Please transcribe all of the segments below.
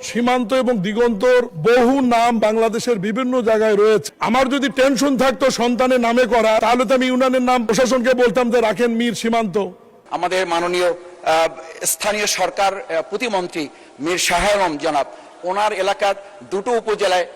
সীমান্ত এবং দিগন্তর বহু নাম বাংলাদেশের বিভিন্ন জায়গায় রয়েছে। আমার যদি টেনশন থাকতো সন্তানের নামে করা, তাহলে তো আমি ইউনিয়নের নাম প্রশাসনকে বলতাম যে রাখেন মীর সীমান্ত। আমাদের মাননীয় স্থানীয় সরকার প্রতিমন্ত্রী মীর শাহ আলম জনাব, ওনার এলাকার দুটো উপজেলায়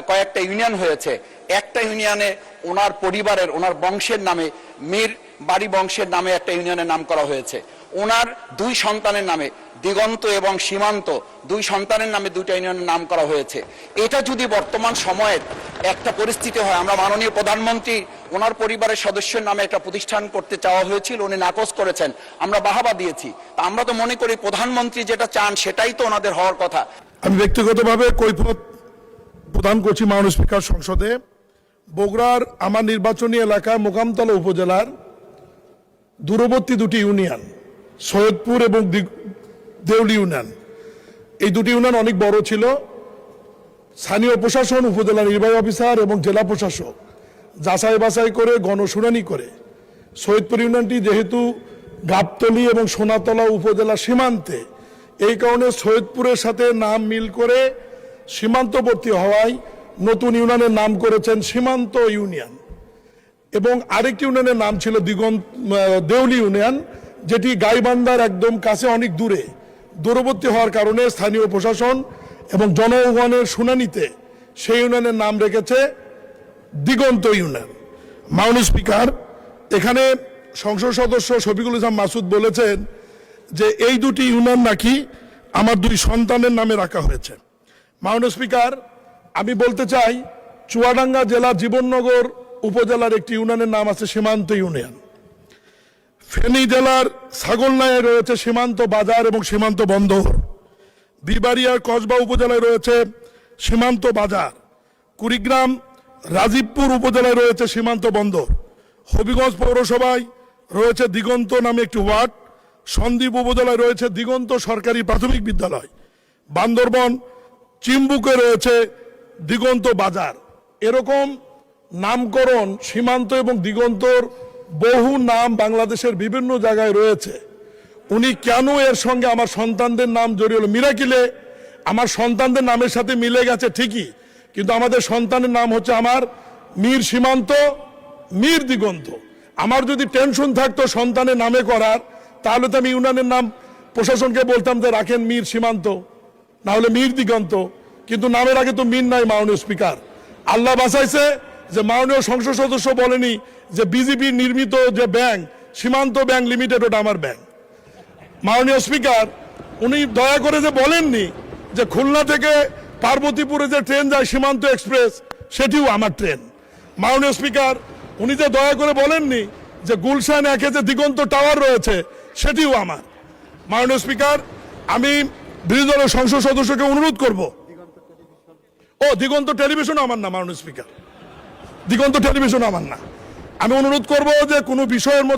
কয়েকটা ইউনিয়ন হয়েছে। একটা ইউনিয়নে ওনার পরিবারের, ওনার বংশের নামে, মীর বাড়ি বংশের নামে একটা ইউনিয়নের নাম করা হয়েছে। ওনার দুই সন্তানের নামে, দিগন্ত এবং সীমান্ত, দুই সন্তানের নামে দুইটা ইউনিয়নের নাম করা হয়েছে। এটা যদি বর্তমান সময়ের একটা পরিস্থিতি হয়, আমরা মাননীয় প্রধানমন্ত্রী ওনার পরিবারের সদস্যের নামে একটা প্রতিষ্ঠান করতে চাওয়া হয়েছিল, উনি নাকচ করেছেন, আমরা বাহাবা দিয়েছি। তা আমরা তো মনে করি প্রধানমন্ত্রী যেটা চান সেটাই তো ওনাদের হওয়ার কথা। আমি ব্যক্তিগতভাবে কৈফিয়ত প্রদান করছি মাননীয় স্পিকার সংসদে। বগুড়ার আমার নির্বাচনী এলাকা মোকামতলা উপজেলার দূরবর্তী দুটি ইউনিয়ন, সৈয়দপুর এবং দেউলি ইউনিয়ন, এই দুটি ইউনিয়ন অনেক বড় ছিল। স্থানীয় প্রশাসন, উপজেলা নির্বাহী অফিসার এবং জেলা প্রশাসক যাচাই বাছাই করে গণশুনানি করে সৈয়দপুর ইউনিয়নটি যেহেতু গাবতলী এবং সোনাতলা উপজেলা সীমান্তে, এই কারণে সৈয়দপুরের সাথে নাম মিল করে সীমান্তবর্তী হওয়ায় নতুন ইউনিয়নের নাম করেছেন সীমান্ত ইউনিয়ন। এবং আরেকটি ইউনিয়নের নাম ছিল দেউলি ইউনিয়ন, যেটি গাইবান্ধার একদম কাছে অনেক দূরবর্তী হওয়ার কারণে স্থানীয় প্রশাসন এবং জনগণের শুনানিতে সেই ইউনিয়নের নাম রেখেছে দিগন্ত ইউনিয়ন। মাননীয় স্পিকার, এখানে সংসদ সদস্য শফিকুল ইসলাম মাসুদ বলেছেন যে এই দুটি ইউনিয়ন নাকি আমার দুই সন্তানের নামে রাখা হয়েছে। মাননীয় স্পিকার, আমি বলতে চাই, চুয়াডাঙ্গা জেলা জীবননগর উপজেলার একটি ইউনিয়নের নাম আছে সীমান্ত ইউনিয়ন। ফেনী জেলার ছাগলনাইয়ে রয়েছে সীমান্ত বাজার এবং সীমান্ত বন্দর। বিবাড়িয়ার কসবা উপজেলায় রয়েছে সীমান্ত বাজার। কুড়িগ্রাম রাজীবপুর উপজেলায় রয়েছে সীমান্ত বন্দর। হবিগঞ্জ পৌরসভায় রয়েছে দিগন্ত নামে একটি ওয়ার্ড। সন্দ্বীপ উপজেলায় রয়েছে দিগন্ত সরকারি প্রাথমিক বিদ্যালয়। বান্দরবন চিম্বুকে রয়েছে দিগন্ত বাজার। এরকম নামকরণ সীমান্ত এবং দিগন্তর বহু নাম বাংলাদেশের বিভিন্ন জায়গায় রয়েছে। উনি কেন এর সঙ্গে আমার সন্তানদের নাম জড়িয়ে হলো? মিরাকিলে আমার সন্তানদের নামের সাথে মিলে গেছে ঠিকই, কিন্তু আমাদের সন্তানের নাম হচ্ছে আমার মীর সীমান্ত, মীর দিগন্ত। আমার যদি টেনশন থাকতো সন্তানের নামে করার, তাহলে তো আমি ইউনিয়নের নাম প্রশাসনকে বলতাম যে রাখেন মীর সীমান্ত, না হলে মীর দিগন্ত। কিন্তু নামের আগে তো মীর নাই। মাননীয় স্পিকার, আল্লাহ বাঁচাইছে যে মাননীয় সংসদ সদস্য বলেনি যে বিজেপি নির্মিত যে ব্যাংক সীমান্ত ব্যাংক লিমিটেড ওটা আমার ব্যাংক। মাননীয় স্পিকার, উনি দয়া করে যে বলেননি যে খুলনা থেকে পার্বতীপুরে যে ট্রেন যায় সীমান্ত এক্সপ্রেস, সেটিও আমার ট্রেন। মাননীয় স্পিকার, উনি যে দয়া করে বলেননি যে গুলশান একে যে দিগন্ত টাওয়ার রয়েছে, সেটিও আমার। মাননীয় স্পিকার, আমি বিরোধী দলের সংসদ সদস্যকে অনুরোধ করব, দিগন্ত টেলিভিশন আমার না। মাননীয় স্পিকার, দিগন্ত টেলিভিশন আমার না। আমি অনুরোধ করব যে কোনো বিষয়ের